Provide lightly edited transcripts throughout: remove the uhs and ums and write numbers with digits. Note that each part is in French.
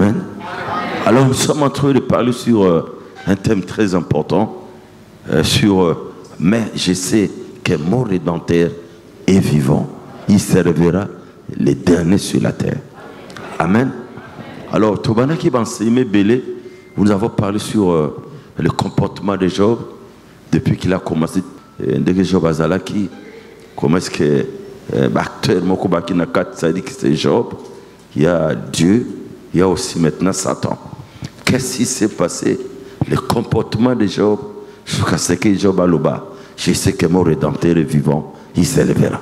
Amen. Alors nous sommes en train de parler sur un thème très important, mais je sais que mon Rédempteur est vivant. Il servira les derniers sur la terre. Amen. Alors, Tobana qui va enseigner Bélé, nous avons parlé sur le comportement de Job depuis qu'il a commencé. Dès que Job a qui comment est-ce que l'acteur Mokobaki Nakat, ça dit que c'est Job, il y a Dieu, il y a aussi maintenant Satan. Qu'est-ce qui s'est passé? Le comportement de Job, jusqu'à ce que Job a le bas. Je sais que mon Rédempteur est vivant, il s'élèvera.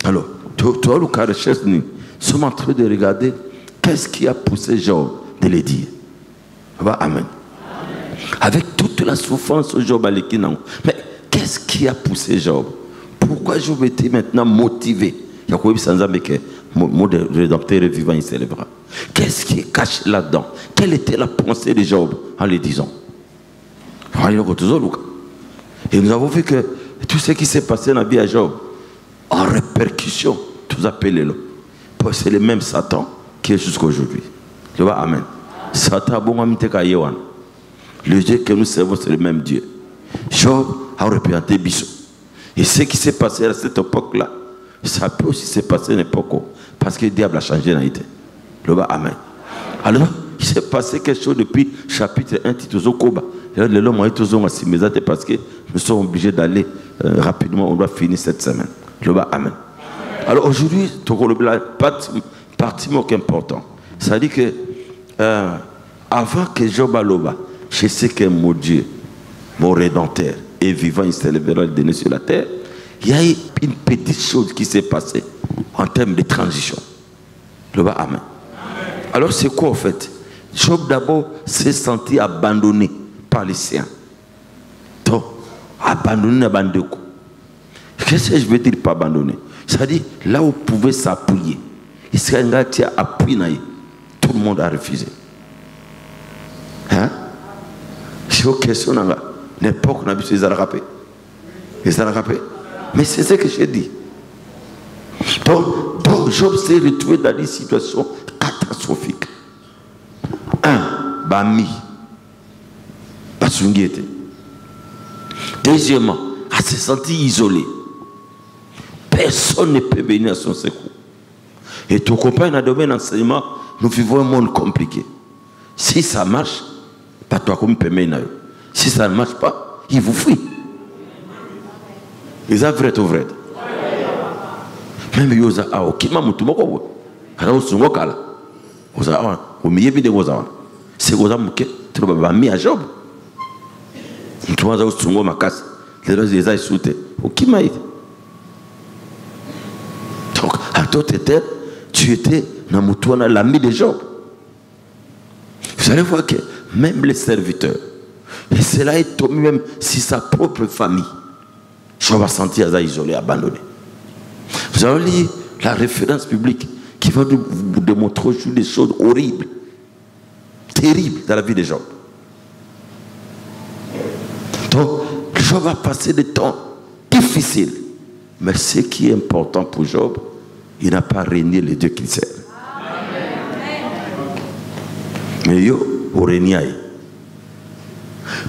Alors, toi, le cas de recherche, nous sommes en train de regarder qu'est-ce qui a poussé Job de le dire. Amen. Avec toute la souffrance, Job a l'équité. Mais qu'est-ce qui a poussé Job? Pourquoi Job était maintenant motivé? Il y a quoi que mon Rédempteur est vivant, il s'élèvera. Qu'est-ce qui est caché là-dedans? Quelle était la pensée de Job en le disant? Et nous avons vu que tout ce qui s'est passé dans la vie à Job, en répercussion, tous appelez-le. C'est le même Satan qui est jusqu'à aujourd'hui. Amen. Satan, le Dieu que nous servons, c'est le même Dieu. Job a représenté Bissot. Et ce qui s'est passé à cette époque-là, ça peut aussi se passer à l'époque parce que le diable a changé d'identité. Amen. Alors, il s'est passé quelque chose depuis chapitre 1, Titozokoba. L'homme a été assimilé parce que nous sommes obligés d'aller rapidement, on doit finir cette semaine. Amen. Alors aujourd'hui, la partie important. Ça dit que avant que Job aloba, je sais que mon Dieu, mon Rédempteur, est vivant, il s'élèvera le dernier sur la terre. Il y a une petite chose qui s'est passée en termes de transition. Amen. Alors c'est quoi en fait? Job d'abord s'est senti abandonné par les siens. Donc, abandonné à Bandeko. Qu'est-ce que je veux dire par abandonné? C'est-à-dire, là où on pouvait s'appuyer, il serait un gars qui a appuyé, tout le monde a refusé. Hein? C'est une question, l'époque, on a vu les Arabes. Les Arabes. Mais c'est ce que j'ai dit. Donc Job s'est retrouvé dans des situations catastrophiques. Bami. Basungete. Deuxièmement, elle s'est sentie isolée. Personne ne peut venir à son secours. Et ton copain dans le domaine d'enseignement, nous vivons un monde compliqué. Si ça marche, pas toi comme permet. Si ça ne marche pas, il vous fuit. Ils ont vrai ou vrai. Même yoza a okima mutumoko. Kana usungo kala. Oza a au milieu de goza. C'est goza muke trouba ba mi a Job. Mtumaza usungo makasi. Les a soute. Okima ite. Donc à toi tu étais dans mutuana l'ami de Job. Vous allez voir que même les serviteurs, et cela est tombé même si sa propre famille, Job va sentir isolé, abandonné. Vous allez lire la référence publique qui va vous démontrer aujourd'hui des choses horribles, terribles dans la vie de Job. Donc, Job va passer des temps difficiles. Mais ce qui est important pour Job, il n'a pas régné le Dieu qu'il sert. Mais yo, au régnaille.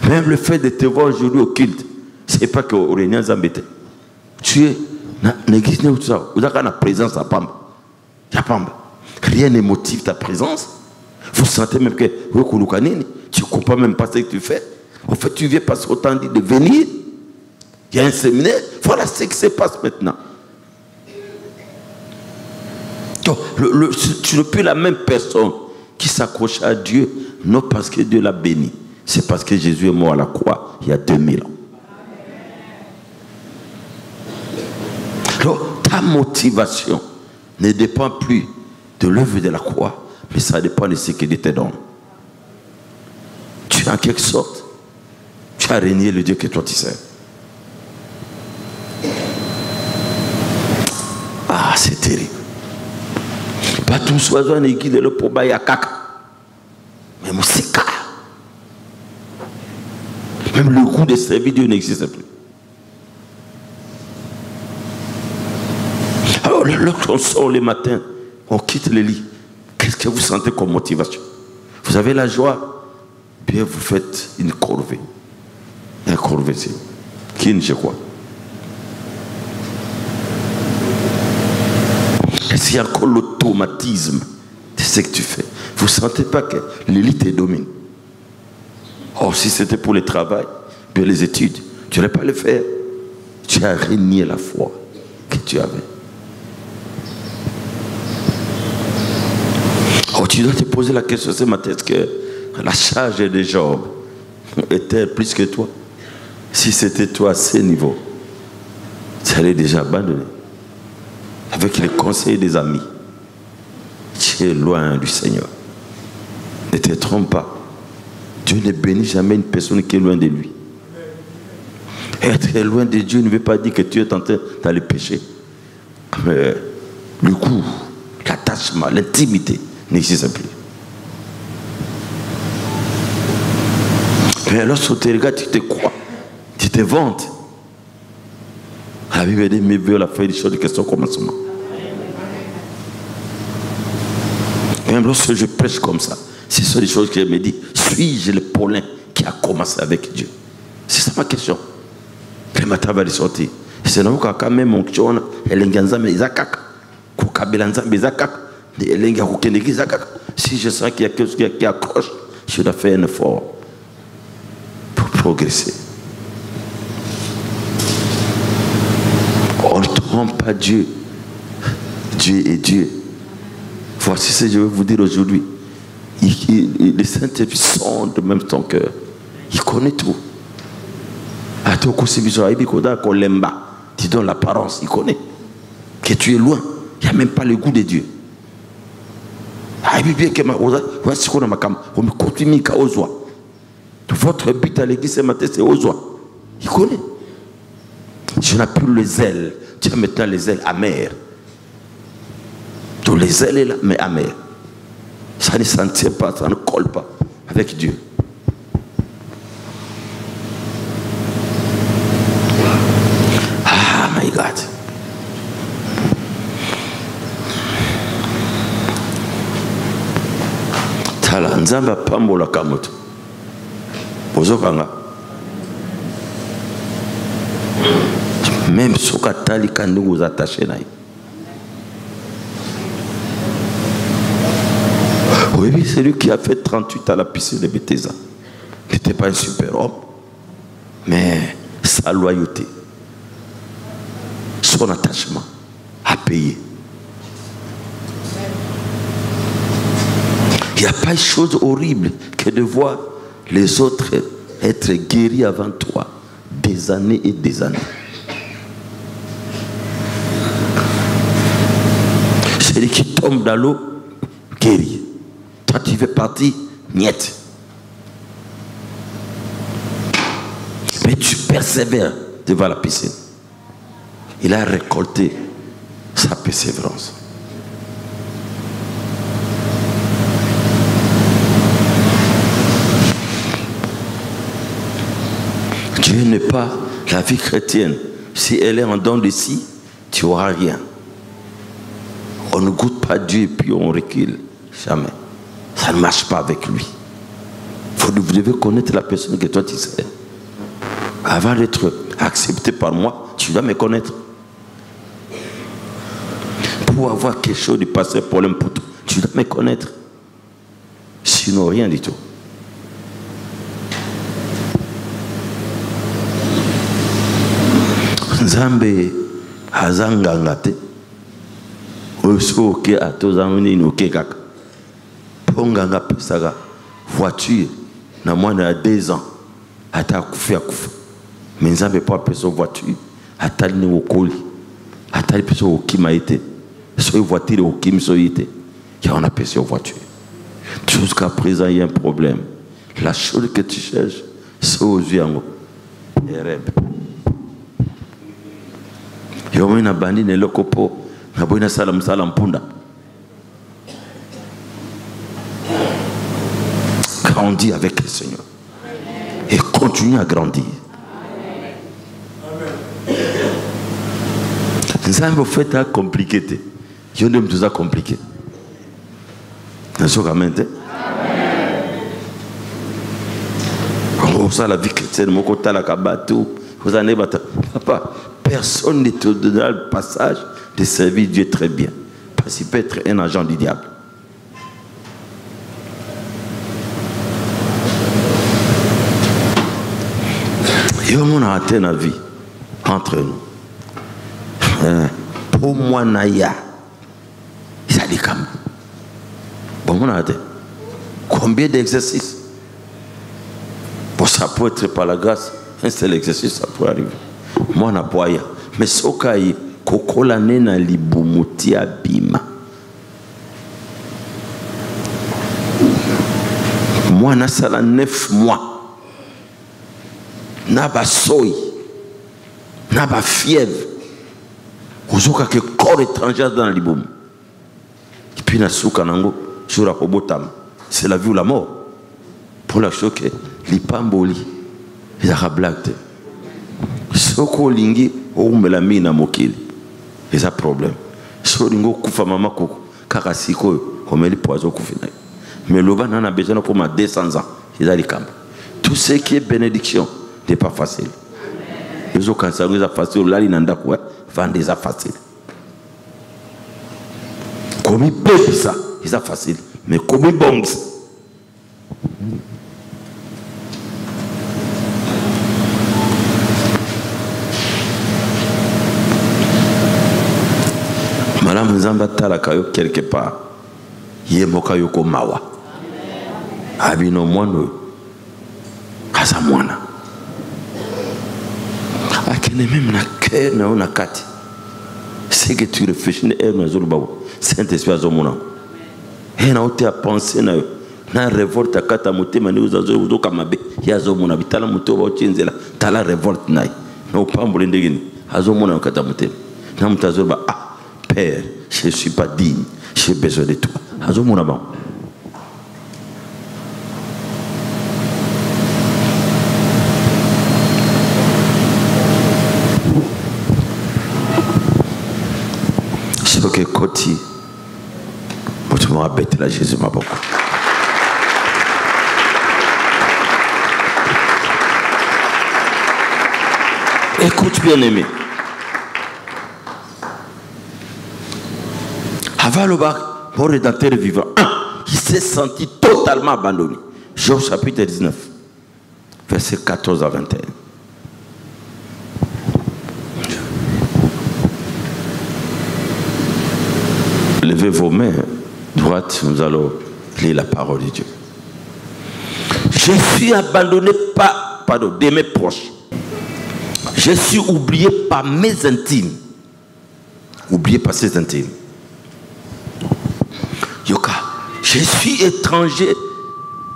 Même le fait de te voir aujourd'hui au culte, ce n'est pas que au régnaille zambete. Tu es l'église, vous avez la présence à Pamba. Rien ne motive ta présence. Vous sentez même que tu ne comprends même pas ce que tu fais. En fait, tu viens parce qu'on t'a dit de venir. Il y a un séminaire. Voilà ce qui se passe maintenant. Donc, tu n'es plus la même personne qui s'accroche à Dieu, non parce que Dieu l'a béni. C'est parce que Jésus est mort à la croix il y a 2000 ans. Alors, ta motivation ne dépend plus de l'œuvre de la croix, mais ça dépend de ce que Dieu te donne. Tu, en quelque sorte, tu as régné le Dieu que toi tu sais. Ah, c'est terrible. Pas tout soit un équipe de le poba ya kaka. Mais moussika. Même le goût de servir Dieu n'existe plus. Alors, lorsqu'on sort le matin, on quitte le lit. Qu'est-ce que vous sentez comme motivation? Vous avez la joie, bien vous faites une corvée. Une corvée, c'est qui ne sait quoi. Est-ce qu'il y a encore l'automatisme de ce que tu fais? Vous ne sentez pas que l'élite te domine? Or, si c'était pour le travail, bien les études, tu n'allais pas le faire. Tu as renié la foi que tu avais. Oh, tu dois te poser la question ce matin, est-ce que la charge de Job était plus que toi? Si c'était toi à ce niveau, tu allais déjà abandonner. Avec les conseils des amis, tu es loin du Seigneur. Ne te trompe pas. Dieu ne bénit jamais une personne qui est loin de lui. Être loin de Dieu ne veut pas dire que tu es tenté dans le péché. Mais le goût, l'attachement, l'intimité n'existe plus. Mais lorsque tu regardes, tu te crois, tu te vantes. La Bible dit, mais Dieu a fait des choses de question au commencement. Même lorsque je prêche comme ça, ce sont des choses que je me dis, suis-je le pollen qui a commencé avec Dieu? C'est ça ma question. Le matin va sortir. C'est là où quand même mon chon, si je sens qu'il y a quelque chose qui accroche, je dois faire un effort pour progresser. On ne trompe pas Dieu. Dieu est Dieu. Voici ce que je veux vous dire aujourd'hui. Le Saint-Esprit sonde même ton cœur. Il connaît tout. Tu donnes l'apparence, il connaît. Que tu es loin. Il n'y a même pas le goût de Dieu. Votre but à l'église ce matin, c'est aux oies. Il connaît. Tu n'as plus les ailes. Tu as maintenant les ailes amères. Donc les ailes là, mais amères. Ça ne s'en tient pas, ça ne colle pas avec Dieu. Ah, my God. Tala, nzamba pambola kamoto. Bozokanga. Même si katali kandi vous attachez naï. Oui, c'est lui qui a fait 38 à la piscine de Bethesda. Il n'était pas un super homme, mais sa loyauté, son attachement a payé. Il n'y a pas de chose horrible que de voir les autres être guéris avant toi, des années et des années. Celui qui tombe dans l'eau, guéri. Toi, tu fais partie, niet. Mais tu persévères devant la piscine. Il a récolté sa persévérance. Dieu n'est pas la vie chrétienne. Si elle est en dents de scie, tu n'auras rien. On ne goûte pas Dieu et puis on recule. Jamais. Ça ne marche pas avec lui. Vous devez connaître la personne que toi tu sais. Avant d'être accepté par moi, tu dois me connaître. Pour avoir quelque chose de passer problème pour toi, tu dois me connaître. Sinon, rien du tout. Nzambe azangangate. Osoke atozamuni noke kaka. Ponganga pesaka voiture na mwana ya 2 ans ata kufa kufa. Mais nzambe pas peso voiture atali ni okoli. Atali peso okima ete. So voiture okimi so ete. Qui on a peso voiture. Jusqu'à présent il y a un problème. La chose que tu cherches c'est aux yeux en haut. Ereb. Yomo na bandi ne lokopo na boina salam salam punda. Grandis avec le Seigneur. Et continue à grandir. Ça me fait à compliqué. Je ne me suis compliqué. Amen. Oh, ça, la vie chrétienne, mon côté, la kabatou, vous en avez papa, personne ne te donnera le passage de servir Dieu très bien. Parce qu'il peut être un agent du diable. Et on a raté la vie entre nous. Pour moi, Naya, ça dit comme. Bon, on a raté. Combien d'exercices? Bon, ça peut être par la grâce. Un seul exercice, ça peut arriver. Moi, on a pas. Mais ce cas, kokola nena libumuti abima. Moi, na sala 9 mois. Na ba soy. Na ba fièvre. Ozoka que corps étranger dans l'ibum. Et puis na souka nango sur la pobotam. C'est la vie ou la mort. Pour la chose que l'ipamboli. Il y a blague. Soko lingi ou melami na mokili. Il y a problème. Soko lingo kufa mama koko. Kakasiko comme les poisons kufina. Mais le bas n'a besoin pour ma 200 ans. Il y a les camps. Tout ce qui est bénédiction n'est pas facile. Les autres quand ça nous a facile là il n'anda quoi vendre des facile. Comme il peut ça, c'est facile. Mais comme il bon ça. Madame Nzamba tala kayo quelque part. Yemoka yoko mawa. Abino mwano. Kaza mwana. Akene même na cœur na ona kati. C'est que tu réfléchis na zolo babo. Saint-Esprit azomona. Et na ote a penser na révolte akata motema ni uzazo uzoka mabe. Ya azomona bitala muto ba ochinzela. Tala révolte nai. Na opambole ndegeni. Azomona akata motema. Na mutazo ba Père, je ne suis pas digne. J'ai besoin de toi. Azomona ba. Que Koti, tu m'as bêté là, Jésus m'a beaucoup. Écoute bien aimé. Avant le bac, mon rédacteur vivant, il s'est senti totalement abandonné. Job chapitre 19, verset 14 à 21. Levez vos mains droites, nous allons lire la parole de Dieu. Je suis abandonné de mes proches. Je suis oublié par mes intimes. Oublié par ses intimes. Yoka, je suis étranger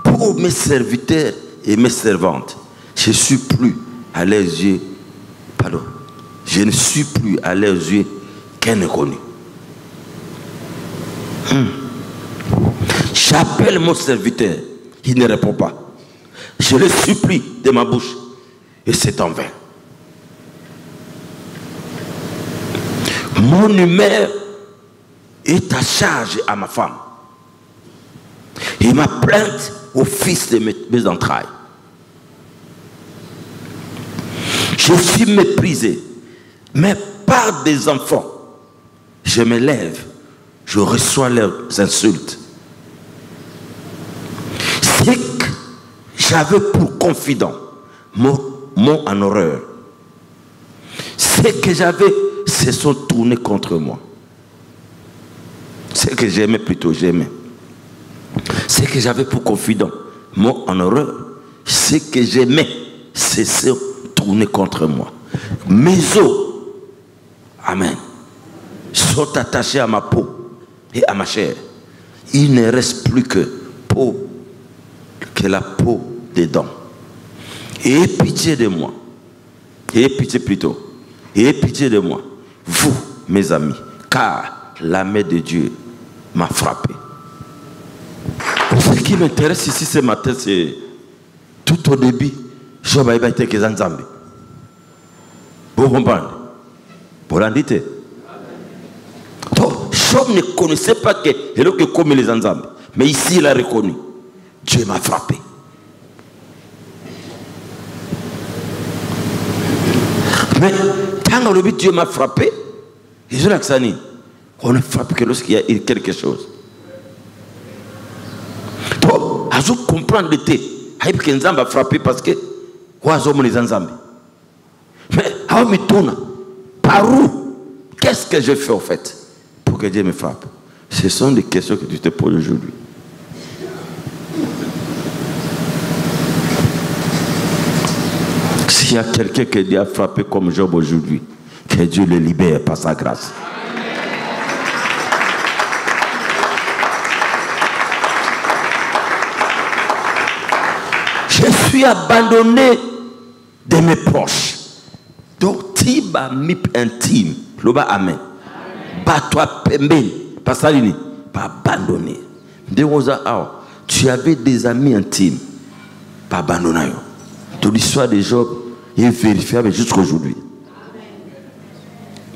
pour mes serviteurs et mes servantes. Je suis plus à leurs yeux. Pardon. Je ne suis plus à leurs yeux qu'un inconnu. J'appelle mon serviteur, il ne répond pas. Je le supplie de ma bouche et c'est en vain. Mon humeur est à charge à ma femme et ma plainte au fils de mes entrailles. Je suis méprisé, mais par des enfants, je me lève. Je reçois leurs insultes. C'est que j'avais pour confident mon en horreur. C'est que j'avais se sont tournés contre moi. C'est que j'aimais plutôt, j'aimais. C'est que j'avais pour confident mon en horreur. C'est que j'aimais se sont tournés contre moi. Mes os, amen, sont attachés à ma peau et à ma chair. Il ne reste plus que la peau des dents. Ayez pitié de moi. Ayez pitié plutôt. Ayez pitié de moi. Vous, mes amis, car la main de Dieu m'a frappé. Ce qui m'intéresse ici ce matin, c'est tout au début, Job a été que Zanzambi. Vous comprenez? Pour l'inditer. Job ne connaissait pas que comme les Zanzambi. Mais ici, il a reconnu. Dieu m'a frappé. Mais quand Dieu m'a frappé, on ne frappe que lorsqu'il y a quelque chose. Donc, à comprendre l'été, que Nzamba a frappé parce que mais par où? Qu'est-ce que je fais au fait pour que Dieu me frappe? Ce sont des questions que tu te poses aujourd'hui. S'il y a quelqu'un que Dieu a frappé comme Job aujourd'hui, que Dieu le libère par sa grâce. Je suis abandonné de mes proches. Donc, tiba mip intime. Loba amen. Ba toi pemben. Pas salini. Pas abandonné. Tu avais des amis intimes. Pas abandonné. Toute l'histoire de Job est vérifiable jusqu'à aujourd'hui.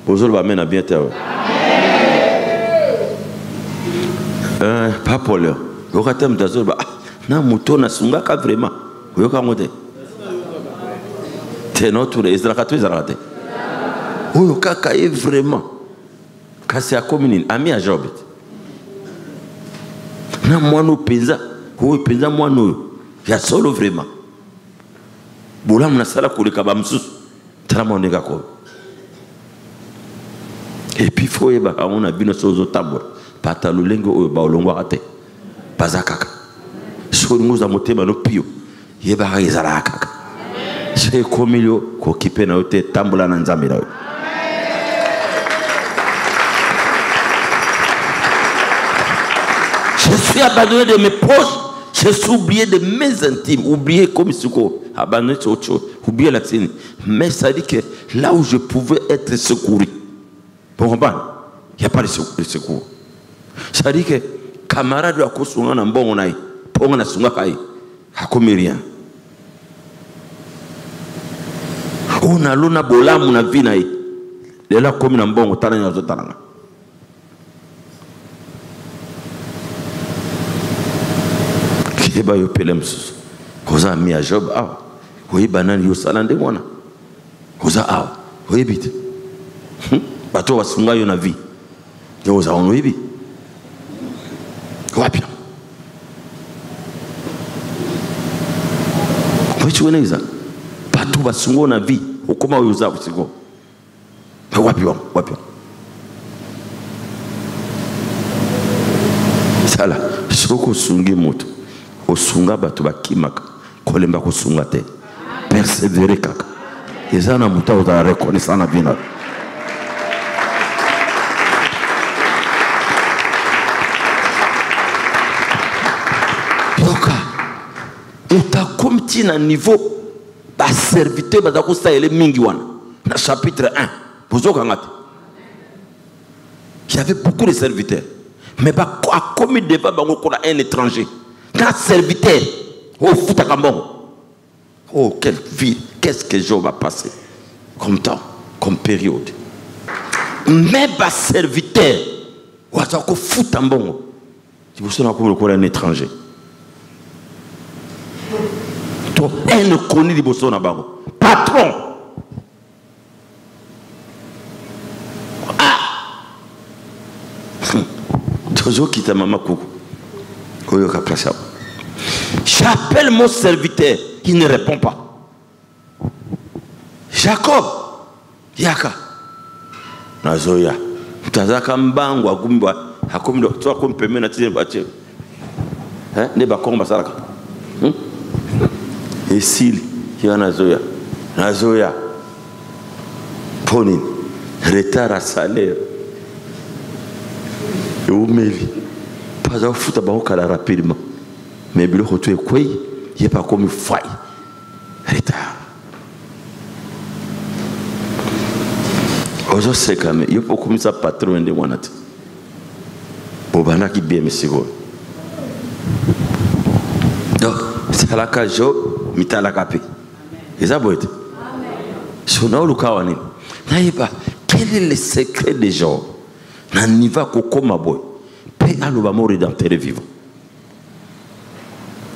Bonjour, amen à bientôt. Pas pour l'heure. Au ratem d'azur, na mouton na sungaka vraiment. Yoka mote. C'est notre Israël Israël. Yoka kaye vraiment. Kasi a commune ami à Job. Na moi no penza, o penza moi no. Ya solo vraiment. Bola mna sala koleka ba msusu. Tala monega ko. Et puis faut eba on a bino sozo tabwa. Patalu lengo ba olongo ate. Bazakaka. Soringo za motema no pio. Yeba izala kaka. C'est comme il ko kipe na ote tambula na nzambe na. Je suis abandonné de mes proches, je suis oublié de mes intimes, oublié comme ce qu'on abandonné sur autre chose, oublié la scène. Mais ça dit que là où je pouvais être secouru, pour comprendre, il n'y a pas de secours. Ça dit que camarade de la course, on a un bon onaï, pour on a son akaï, a comme rien. On a l'on a bola, on a vu naï, les là comme un bon otaï, on a talanga. Eba yo pelem sus koza mi a Job aw oyi banani yo salande mwana koza aw oyi bit bato basunga yo na vie yo za ono ibi wapi oyi weneza bato basunga na vie okoma yo za usiko wapi sala soko sungi moto osunga bato bakimaka kolemba kosunga te persévérer kaka ezana muta oza reconnaissant na bina yoka uta komti na niveau ba serviteur bazako saele mingi wana na chapitre 1 bozoka ngate il y avait beaucoup de serviteurs mais ba a commis devant bango kona un étranger. Quand serviteur, oh Foutakambon, oh quelle vie, qu'est-ce que Job a passé comme temps, comme période. Mais bas serviteur, ou à quoi Foutakambon, si vous savez qu'on est un étranger. Toi, elle ne connaît pas son abago. Patron. Ah. Toujours quitte maman coucou. J'appelle mon serviteur, il ne répond pas. Jacob, Yaka, Nazoya, Tazaka Mbango, Agumba, Hakumdo, toi comme permet na tirer battu. Hein, ne ba komba salaka. Et s'il y a Nazoya, Ponin, retard à salaire. Et où m'évite. Pas à foutre à rapidement. Mais le retour est quoi? Il n'y a pas comme une faille. Retard. Aujourd'hui, c'est quand même. Il y a pas comme ça, patron de mon at. Bobana qui bien, monsieur. Donc, c'est la cage, mita la capé. Et ça, vous êtes. Son nom, le kawanin. N'ayez pas. Quel est le secret des gens? N'en y va qu'au coma boy. Paix à l'obama rédempteur vivant.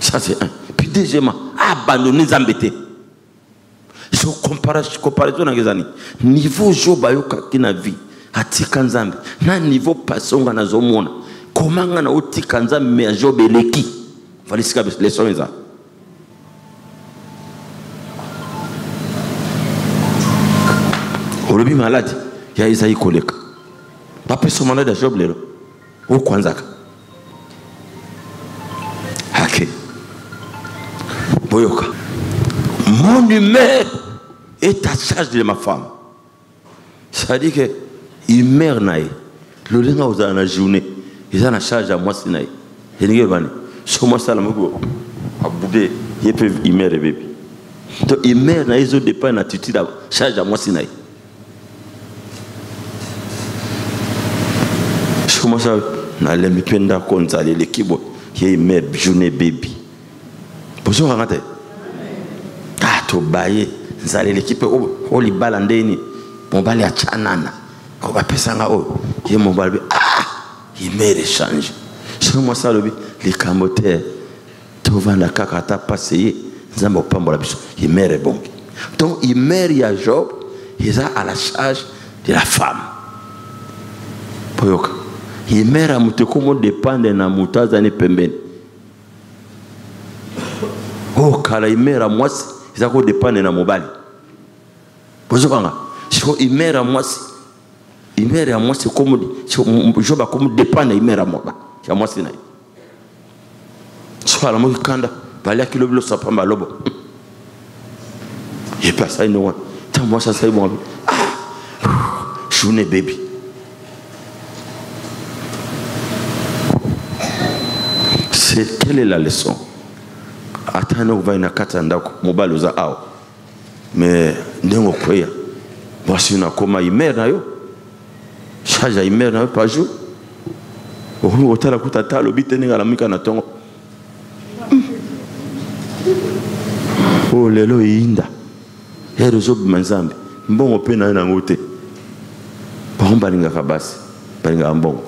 Ça c'est un. Puis deuxièmement, abandonner les embêtés. so comparaison na ngezani niveau Job ayoka kina vie atika nzambe na niveau pasonga na zomona komanga na otika nzambe me Job eleki valisika leçon eza olobi malade ya Isaïe koleka papa so malade Job lelo o kwanzaka hake boyoka mon humeur est à charge de ma femme. Ça dit que humeur naïe le linga aux la journée ils en a charge à moi c'est naïe et n'y bani so moi ça la moko abude il peut humeur et bébé donc humeur naïe zo dépend de attitude charge à moi c'est naïe so moi ça na le mipenda konza le kibo qui humeur journée baby bonjour ngate to baye nzale l'équipe o libala ndeni mobali achanana ko bapesanga o ye mobali il me change sur moi ça lobi les camotés to vanda kaka ta passer nzamba opambola biso il me bon donc il meurt ya Job il a à la charge de la femme poyoka il meurt à mutu como dépendre na mutaza ni pembeni oh kala il meurt à moi ils ont dépendre na mobali bozokanga siko imera mwasi imera mwasi comme Job comme dépendre imera moba ya mwasi na so ala mo kanda bali akilo bilo sapamba lobo et pas ça no tant moi ça c'est bon journée baby c'est quelle est la leçon atano vaina kata ndako mobali uza ao mais ndengo kweya basi unakoma imer na yo charge imer na yo par jour ohu otala kutata lobite ninga lamika na tongo oh lelo inda hero Job manzambe mbongo pe na ngote bahomba linga kabasi balinga mbongo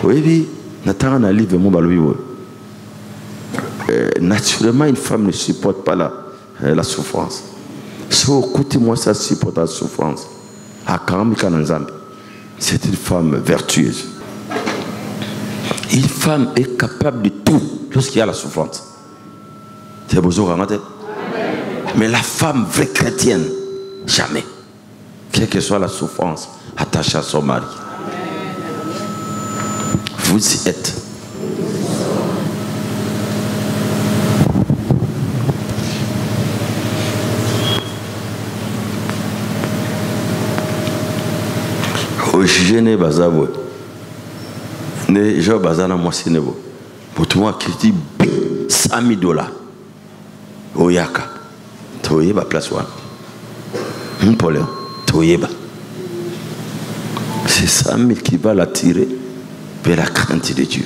oyebi natanga na livre mo balobi wo naturellement une femme ne supporte pas la souffrance. So écoutez-moi, ça supporte la souffrance. C'est une femme vertueuse. Une femme est capable de tout lorsqu'il y a la souffrance. C'est beau, mais la femme vraie chrétienne, jamais. Quelle que soit la souffrance, attachée à son mari. Vous y êtes. Jeune bazabo ne Job bazana mwasi nebo potumwa kiti $100 oyaka toyeba place wa mpoleo toyeba c'est 100 000 qui va l'attirer vers la crainte de Dieu.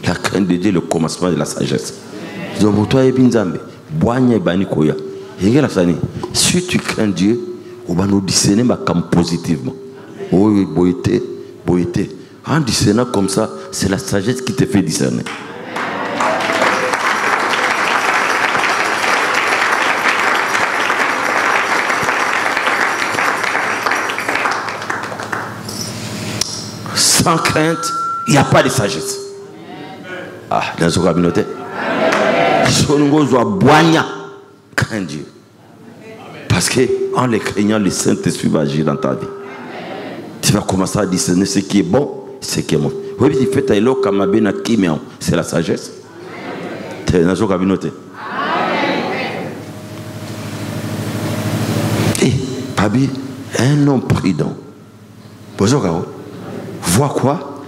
La crainte de Dieu, le commencement de la sagesse. Donc toi et binzambe boanya bani koya. Si tu crains Dieu, on va nous discerner comme positivement. Oui, boïté. En discernant comme ça, c'est la sagesse qui te fait discerner. Sans crainte, il n'y a pas de sagesse. Ah, dans ce communauté. Crains Dieu. Parce qu'en les craignant, le Saint-Esprit va agir dans ta vie. Tu vas commencer à discerner ce qui est bon, ce qui est mauvais. Oui, tu fais c'est la sagesse. Tu es dans ce communauté. Et, Pabi, un homme prudent. Bonjour, vois quoi?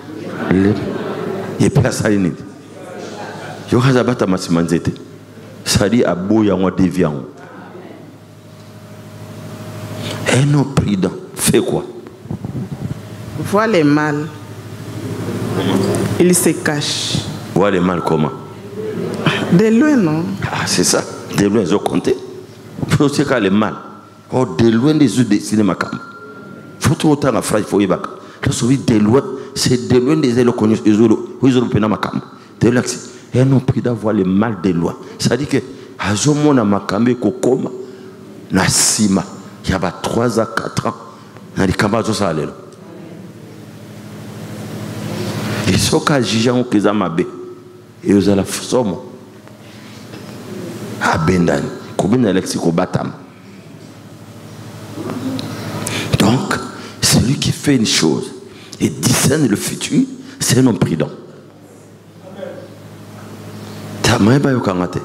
Il place à l'ennemi. Je vais abattre ma simanzete. Ça dit à Boya ou déviant. Un homme prudent fait quoi? Voit les mal. Il se cache. Voit les mal comment? De loin, non? Ah, c'est ça. De loin, ils ont compté. Il faut aussi qu'il y ait les mal. Oh, de loin, des yeux de cinéma. Il faut tout autant la phrase, il faut y aller. Lorsque vous dites de loin, c'est de loin des yeux connus. Ils ont le pénal. De loin, un homme prudent voit le mal de loin. C'est-à-dire que azomona makambe kokoma na sima il y a 3 à 4 ans na likamba zo salelo. Et soka jijango keza mabe et ozala somo abendani kobina lexiko batam. Donc celui qui fait une chose et discerne le futur, c'est un homme prudent. Tamaiba yokangate.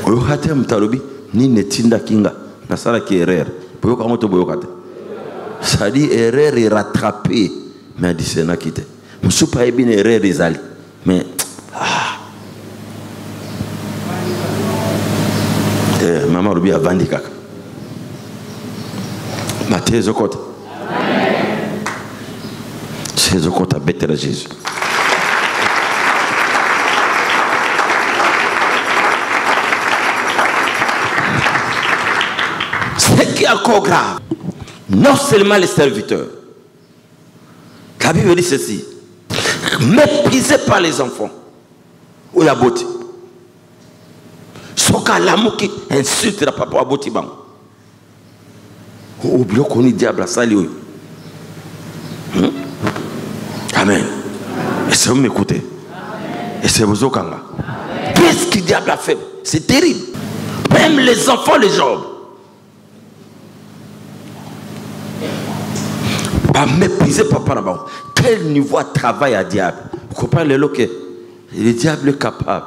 Oyokate mtalobi ni netinda kinga nasala ki erreur. Boyokangoto boyokate. Ça dit erreur est rattrapée mais discerna kite. Musupa ebine erreur ezali. Mais maman rubi avandi kaka. Matthieu Zokota. C'est Zokota betela Jésus. Ce qui est encore grave, non seulement les serviteurs. La Bible dit ceci. Méprisez pas les enfants. Ou la beauté. Soka l'amour qui insulte la papa à beauté. Oublions qu'on est diable à sali. Amen. Et c'est vous m'écoutez. Et c'est vous okanga. Qu'est-ce que le diable a fait? C'est terrible. Même les enfants, les Job. Pas mépriser papa là-bas. Quel niveau de travail à diable? Vous comprenez le diable est capable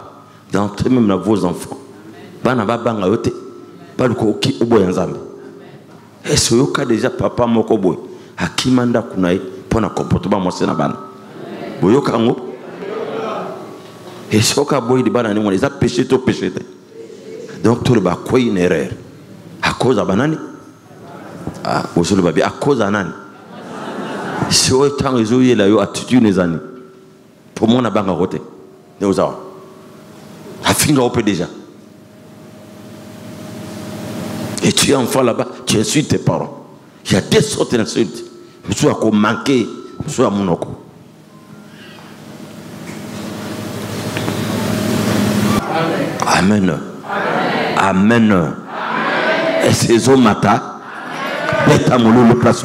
d'entrer même dans vos enfants. Et ce cas déjà papa mokoboy akimanda kunai pona comportement mo sena bana. Boyoka ngo. Et ce cas boy di bana ni mo les a péché to péché. Donc tout le ba quoi une erreur. À cause de banani. Ah, vous le babi à cause de nani. Si vous êtes en réseau, il y a attitude des années. Pour moi, on a pas de côté. Nous avons. La fin on peut déjà. Et tu es enfant là-bas, tu insultes tes parents. Il y a des sortes d'insultes. Je suis à manquer, je suis à mon oko. Amen. Amen. Amen. Et ces hommes mata, bête à mon le place.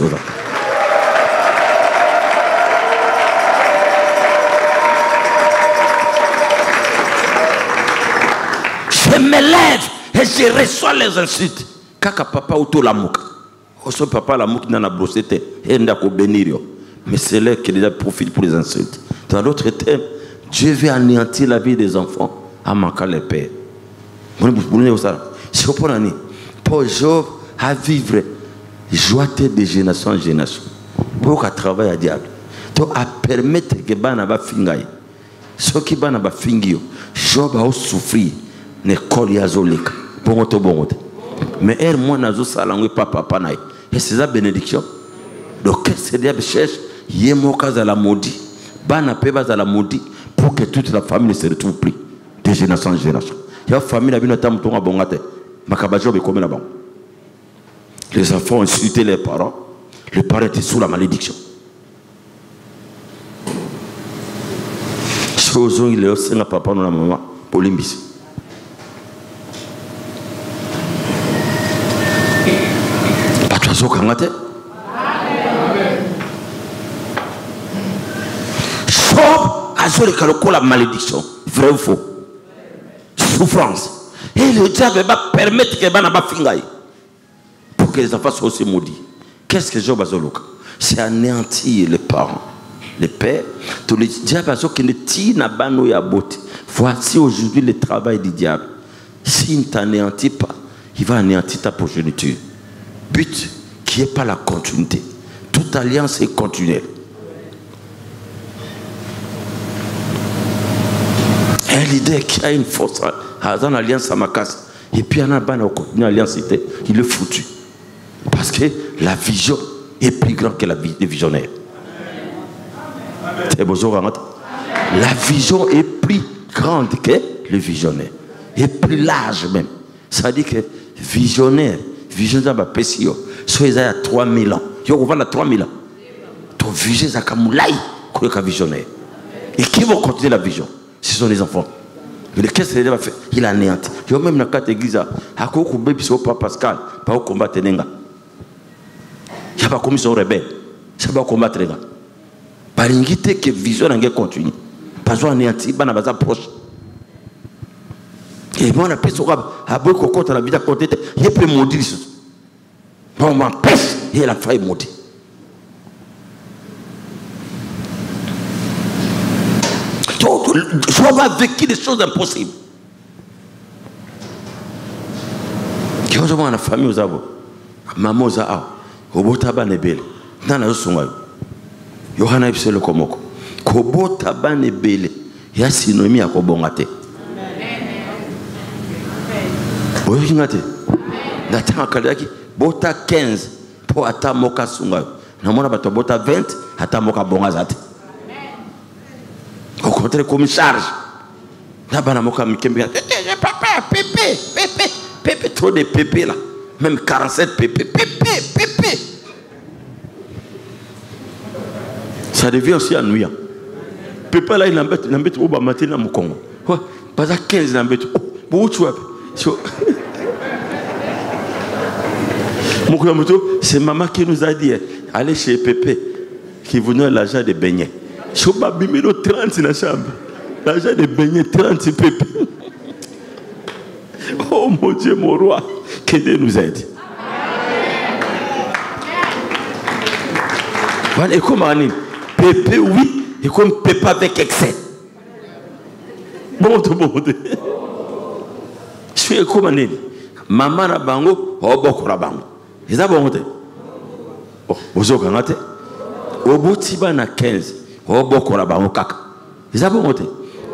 Je me lève et je reçois les insultes. Kaka papa auto la mouka. Oso papa la mouka n'a brossé te. Et n'a qu'au bénir. Mais c'est là qu'il a profite pour les insultes. Dans l'autre terme, Dieu veut anéantir la vie des enfants en manquant les pères. Si vous prenez pour Job à vivre joie de génération en génération. Pour qu'à travailler à diable. Donc à permettre que bana ba fingaye. Ce qui bana ba fingio. Job a souffrir. Ne kol yazolika bongoto bongote mais elle moi nazo salangwe papa naï et c'est ça bénédiction donc qu'est-ce que diable cherche yemoka za la maudit bana peba za la maudit pour que toute la famille ne se retrouve plus de génération en génération ya famille na bino tamtonga bongate makabajo be comme là-bas les enfants ont insulté les parents étaient sous la malédiction chose il est aussi na papa na maman polimbisi. La malédiction, vrai ou faux? Souffrance. Et le diable va permettre que les pour que les enfants soient aussi maudits. Qu'est-ce que Job a dit? C'est anéantir les parents, les pères. Tous les diables qui ne tirent pas à beauté. Voici aujourd'hui le travail du diable. S'il ne t'anéantit pas, il va anéantir ta progéniture. But qui n'est pas la continuité. Toute alliance est continuelle. Un leader qui a une force dans l'alliance à ma casse, et puis il y a une alliance, il est foutu. Parce que la vision est plus grande que la vie des visionnaires. La vision est plus grande que le visionnaire. Et plus large même. Ça veut dire que visionnaire dans ma pesio, soit il y a 3000 ans. Il y a 3000 ans. Ton vision est comme l'aïe que le visionnaire. Et qui va continuer la vision? Ce sont les enfants. Mais qu'est-ce qu'il va faire? Il a anéanti. Il y a même dans quatre églises. À quoi vous bébé sur Papa Pascal, pas au combat tenenga. Il y a pas comme son rebelle. Ça va combattre les gars. Par une que vision n'a continue. Pas besoin anéanti, pas n'a proche. Et moi on a pris son rab, à beaucoup contre la vie à côté. Il peut maudire. On m'empêche et il a failli maudire. Je vais vécu des choses impossibles. Quand je vois la famille aux abos, maman aux abos, au beau tabac nebele, dans la songe, Yohana ipse le komoko, au beau tabac nebele, il y a synomie à kobongate. Oui, vous avez Nathan Kadaki, bota 15 pour atamoka sunga. Namona bato bota 20, atamoka bongazate. Au contraire, comme charge. Pépé, trop de pépé là. Même 47 pépé. Ça devient aussi ennuyant. Pépé là, il embête au bas matin dans mon Congo. Pas à 15, il embête. Où tu vas? C'est maman qui nous a dit allez chez Pépé qui vous donne l'argent de beignets. Je suis pas bimé 30 dans la chambre. L'argent de beignets 30 Pépé. Oh mon Dieu, mon roi, que Dieu nous aide. Voilà, et comme on Pépé, oui, et comme Pépé avec excès. Bon, tout le monde. Je suis comme on est. Maman na bango, oh bokora bango. Ils ont bon. Oh, vous avez gagné. Au bout de na 15, oh bokora bango kaka. Ils ont bon.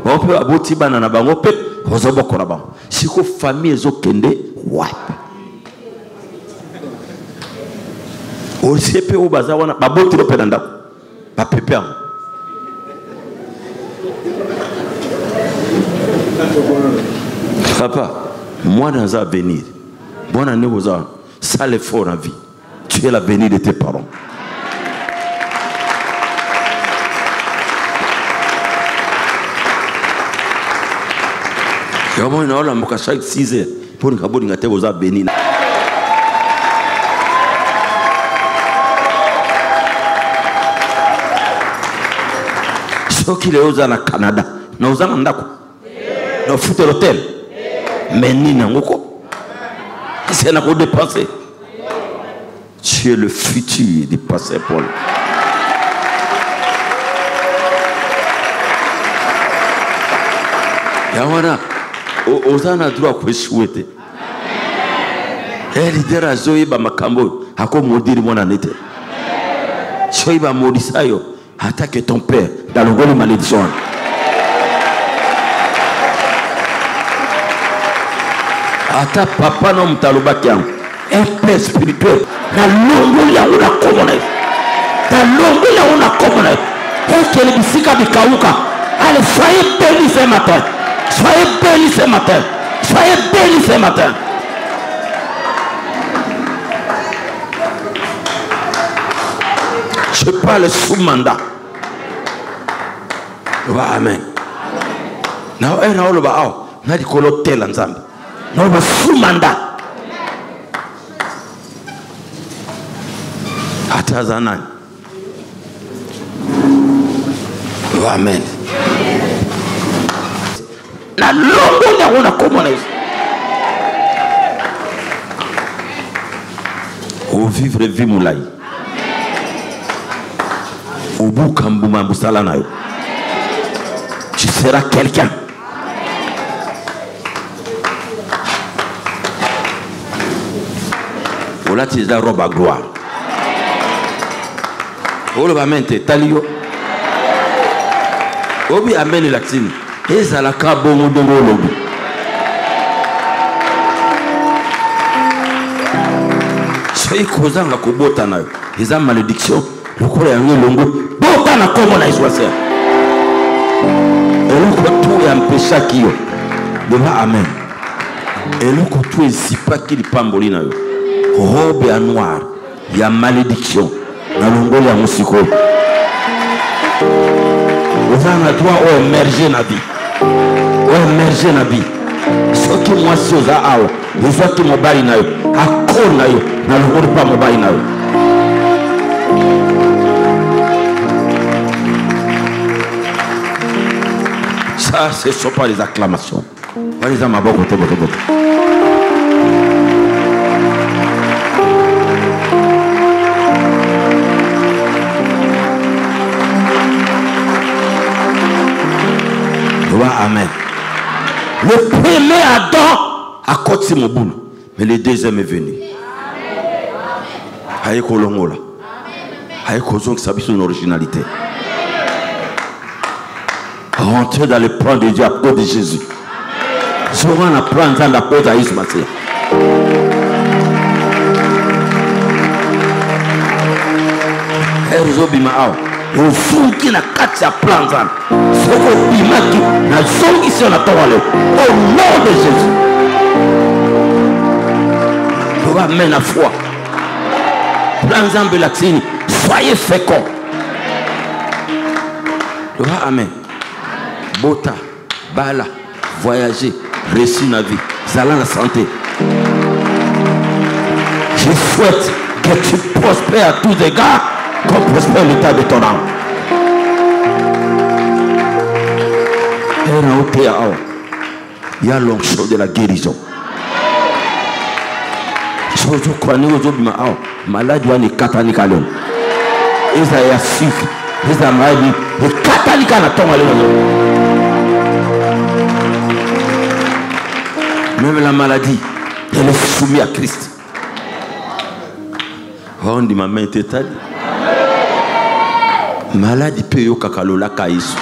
On peut au bout de na bango pe, oh bokora bango. Si ko famille zo kende, ouais. Au CP au bazar wana ba botti lo pedanda. Ba pepe. Papa, moi dans l'avenir, bonne année aux gens, ça l'effort en vie. Tu es l'avenir de tes parents. Il y a un moment où chaque 6 heures, pour nous faire aux bénis. Ce qui est au Canada, nous avons un foot l'hôtel. Mais ni n'angoko. C'est n'a pas dépensé. Tu es le futur du pasteur Paul. Yawana, ozana droit pour souhaiter. Et leader a zoé ba makambo, a comme maudire mon année. Soyez ba maudissayo, attaque ton père dans le rôle de malédiction. Ata papa no mtalobaki un père spirituel na longo ya una komone na longo ya una komone et que le bisika bikauka. Allez, soyez bénis ce matin, soyez bénis ce matin, soyez bénis ce matin. Je parle sous mandat. Amen. Na ena oloba ao na dikolo tela nzambe. Non, mais sous mandat. Atazanan. Amen. La longue on a commencé. Au vivre vie moulay. Au bout kambouma boussalana. Tu seras quelqu'un. Là tu es la robe à gloire. Oh le bamente talio. Obi amen latine. Ezalaka bongo dongo lobi. Soyez causant la kobota na yo. Eza malédiction. Le corps est en longo. Bota na komo na iswase. Et le tout est empêché qui yo. Dema amen. Et le tout est si pas qu'il pamboli na yo. Robe à noir, il y a malédiction. Dans l'ongole, il y a un psycho. Vous avez le droit d'émerger dans la vie. émerger na vie. Ce qui moi si aux awa, les gens qui m'ont bari na yo, à quoi na yo, na le pas m'ont bari na yo. Ça, ce ne sont pas les acclamations. Allez à ma bonne côté, votre côté. Amen. Le premier Adam a côté mon boulot, mais le deuxième est venu. Aïe kolongola. Aïe kozong sabi son originalité. Rentrer dans le plan de Dieu à cause de Jésus. Souvent on apprend dans la cause à Ismaël. Au fond qui n'a qu'à se prendre, c'est au bimaki, la zone ici on a tourné au nom de Jésus. Tu vas mener la foi. Prends-en de la tine, soyez féconds. Tu vas amen. Bota, bala, voyager, réussir la vie, zala la santé. Je souhaite que tu prospères à tous égards. Comme prospère l'état de ton âme. Il y a l'onction de la guérison. Je crois que nous malade doit être catholique. Ils ont sucre. Ils ont maladie. Les catholiques ont tombé. Même la maladie, elle est soumise à Christ. On dit ma main était telle. Malade peut yo kakalola kaïs.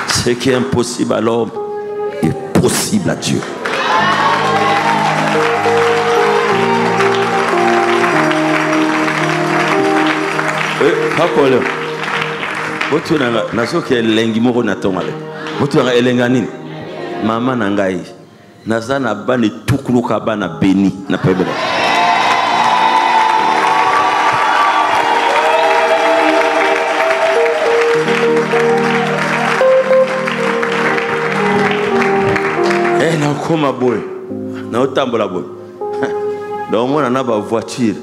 Ce qui est impossible à l'homme est possible à Dieu. Pas problème. Vous avez un lengi moko na tongale. Vous avez un lenganine. Maman nangai. Nazana bane tukuluka bana beni na pebele. Comme à boy, na otambola boy. Donc moi on a ma voiture.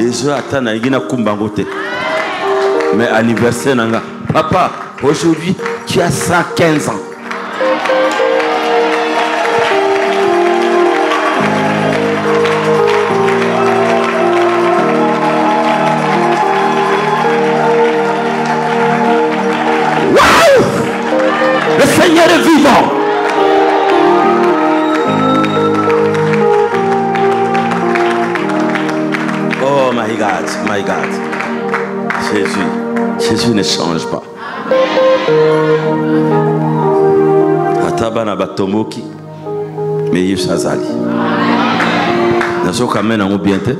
Et je attends na igina kumbangote. Mais anniversaire nanga. Papa, aujourd'hui tu as 115 ans. Waouh! Le Seigneur est vivant. My God, Jésus ne change pas. Atabana batomoki, mais il s'azali. Naso kamena mo biente.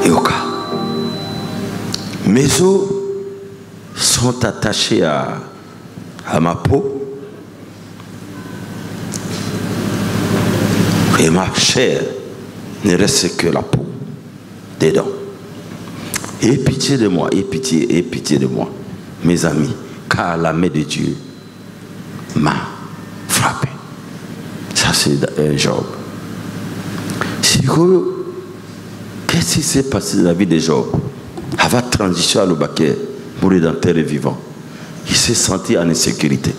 Yoka. Mes os sont attachés à ma peau. Et ma chair ne reste que la peau dedans. Aie pitié de moi, aie pitié de moi, mes amis, car la main de Dieu m'a frappé. Ça c'est un Job. Qu'est-ce qui s'est passé dans la vie de Job? Avant transition à l'Obaké, pour le rédempteur est vivant. Il s'est senti en insécurité.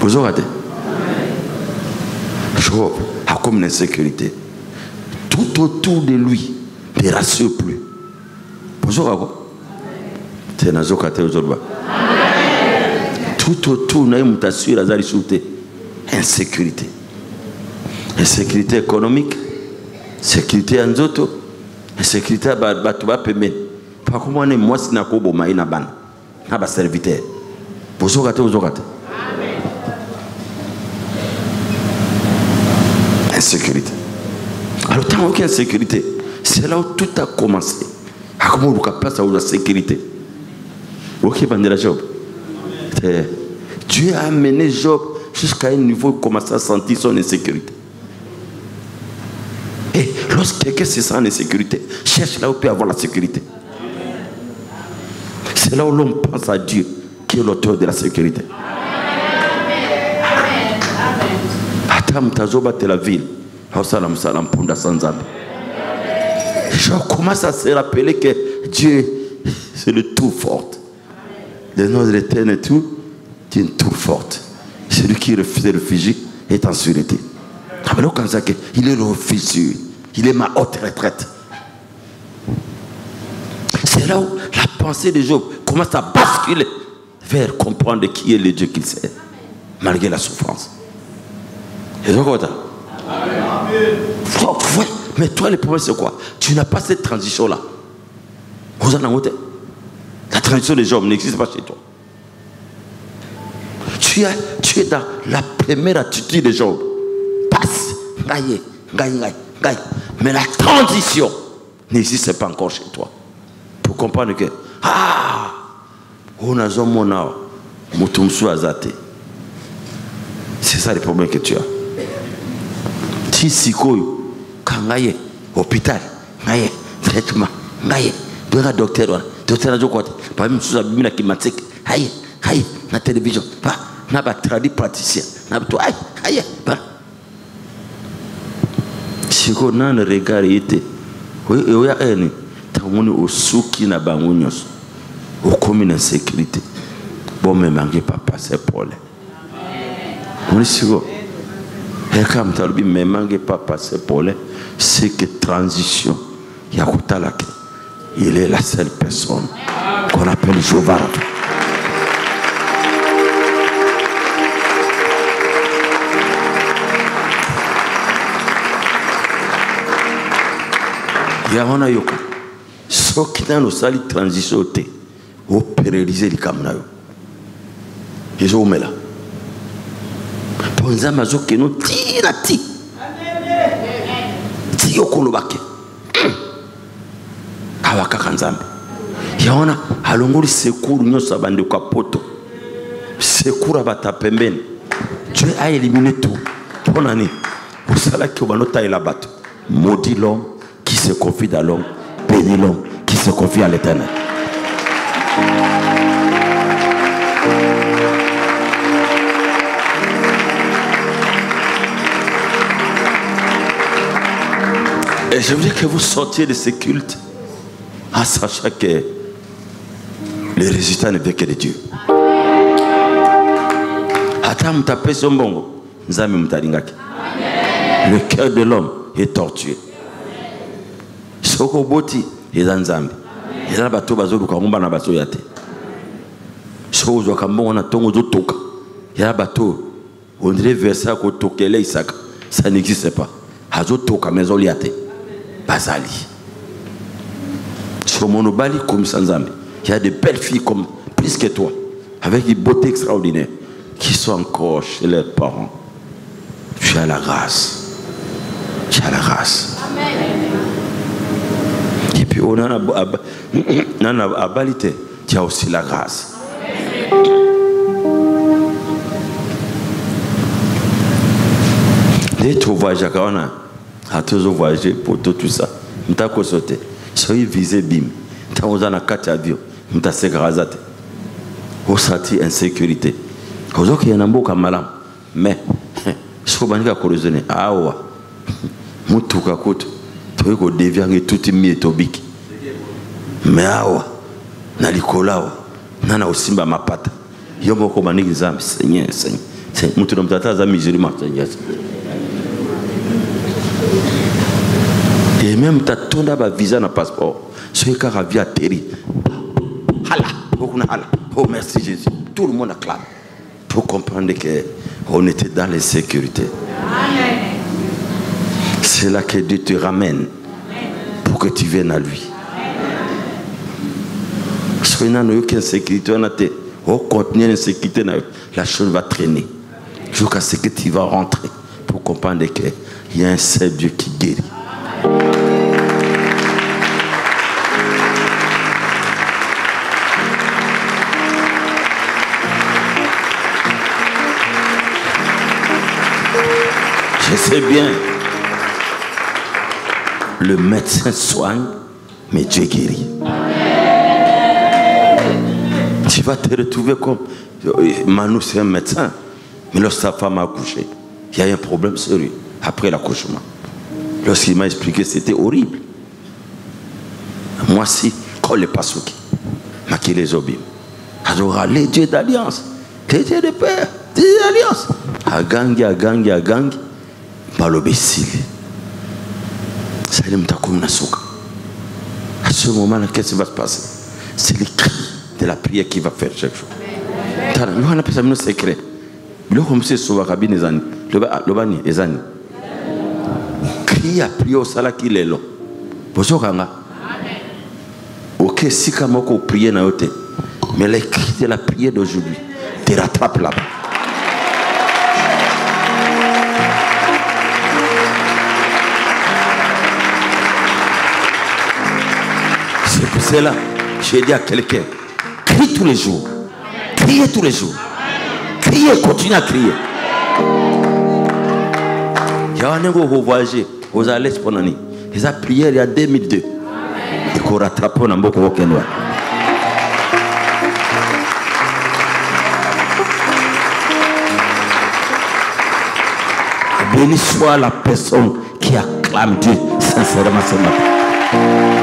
Vous regardez? Job a comme une insécurité. Tout autour de lui ne rassure plus. Bonjour. Tout autour de lui, insécurité. Insécurité économique, sécurité en zoto, insécurité à Batouba Pemé. Par contre, moi, si je suis maïna ban, je suis serviteur. Bonjour. Insécurité. Alors, tant aucune insécurité, c'est là où tout a commencé. À comment on place à la sécurité. Ok, bandera Job. Dieu a amené Job jusqu'à un niveau où il commence à sentir son insécurité. Et Lorsque quelqu'un se sent en insécurité, cherche là où il peut avoir la sécurité. C'est là où l'homme pense à Dieu, qui est l'auteur de la sécurité. Atam tazoba de la ville. Je commence à se rappeler que Dieu, c'est le tout fort. Le nom de l'Éternel est tout, c'est une tour forte. Celui qui refuse de réfugier est en sûreté. Il est le refuge, il est ma haute retraite. C'est là où la pensée de Job commence à basculer vers comprendre qui est le Dieu qu'il sert, malgré la souffrance. Et donc, mais toi, le problème, c'est quoi? Tu n'as pas cette transition-là. La transition de Job n'existe pas chez toi. Tu es dans la première attitude de Job. Passe, gagne. Mais la transition n'existe pas encore chez toi. Pour comprendre que, c'est ça le problème que tu as. Si sikoyo, quand ngaye, hôpital, ngaye, traitement, ngaye, doit docteur n'a quoi, pas même sous la climatique, aïe, la télévision, pas, n'a pas traduit praticien, n'a pas, aïe, pas. Sikoyo n'a le regard été, oui, il y a un, t'as mon au souki n'a pas mon au commune insécurité. Bon, mais manquez pas passer pour les. On est sûr. Et comme tu as dit, mais manquez pas passer pour les. C'est que transition. Yakutalake. Il est la seule personne qu'on appelle Jéhovah. Yahona Yoka. Ce qui est dans sali transition, au pérenniser les caméras. Ils ont mis là. Pour les Amazones qui nous tirent à ti. Tiyo kolobake. Awaka kanzambe. Yaona alongoli secours nyosa bande kwa poto. Secours abata pembeni. Dieu a éliminé tout. Pour l'année. Pour cela qui va noter la batte. Maudit l'homme qui se confie à l'homme. Béni l'homme qui se confie à l'Éternel. Et je veux que vous sortiez de ce culte en sachant que les résultats ne viennent que de Dieu. Le cœur de l'homme est tortueux. Soko boti est dans Zambie. Il y a bateau bazo lukamumba na bateau yate. Soko zo kambongo na tongo zo toka. Il y a bateau on dirait versa ko tokele isaka. Ça n'existe pas. Hazo toka maison liate. Bazali. Sur monobali comme Sanzambi. Il y a de belles filles comme plus que toi, avec des beautés extraordinaires, qui sont encore chez leurs parents. Tu as la grâce. Tu as la grâce. Et puis on a abalité. Tu as aussi la grâce. Dès que tu voyages à Kawana, à tous voyager pour tout ça, tu as sauté. Soyez visé bim. Tu as un 4 avions. Tu as ségrasate. Au sati insécurité. Aujourd'hui, il y a un beau malam. Mais, je suis pas corrosionné. Ah ouais. Moutuka kout. Tu es dévié tout est tobik. Mais ah ouais. Nalikola. Nana osimba mapata. Yomo ko manigi zambi. Seigneur. Moutu na mtata za musulman. Et même tu as ton visa na passeport. Ce qui a vie atterri. Oh merci Jésus. Tout le monde acclame. Pour comprendre qu'on était dans l'insécurité. C'est là que Dieu te ramène. Pour que tu viennes à lui. Si on n'a aucune sécurité, on continue l'insécurité, la chose va traîner. Jusqu'à ce que tu vas rentrer. Pour comprendre qu'il y a un seul Dieu qui guérit. Je sais bien. Le médecin soigne, mais Dieu guérit. Tu vas te retrouver comme Manu, c'est un médecin. Mais lorsque sa femme a accouché, il y a eu un problème sérieux après l'accouchement. Lorsqu'il m'a expliqué, c'était horrible. Moi, si, quand les pasuki, qui les obéit, adora les dieux d'alliance, les dieux de paix, les dieux d'alliance. À gangi, malobécile. Ça y est, à ce moment-là, qu'est-ce qui va se passer? C'est le cri de la prière qui va faire chaque jour. Nous on appelle ça un secret. Le comme c'est souvent cabine ezani. Le bani ezani. Crie à prier au sala qui est là. Bozokanga. Ok, si comme on prie na yote. Mais les cris de la prière d'aujourd'hui te rattrapent là-bas. C'est pour cela, j'ai dit à quelqu'un, crie tous les jours. Criez tous les jours. Criez, continuez à crier. Il y a un niveau où vous voyagez, vous allez se prendre. Ils ont prié il y a 2002. Et qu'on rattrape dans beaucoup de gens. Béni soit la personne qui acclame Dieu sincèrement ce matin.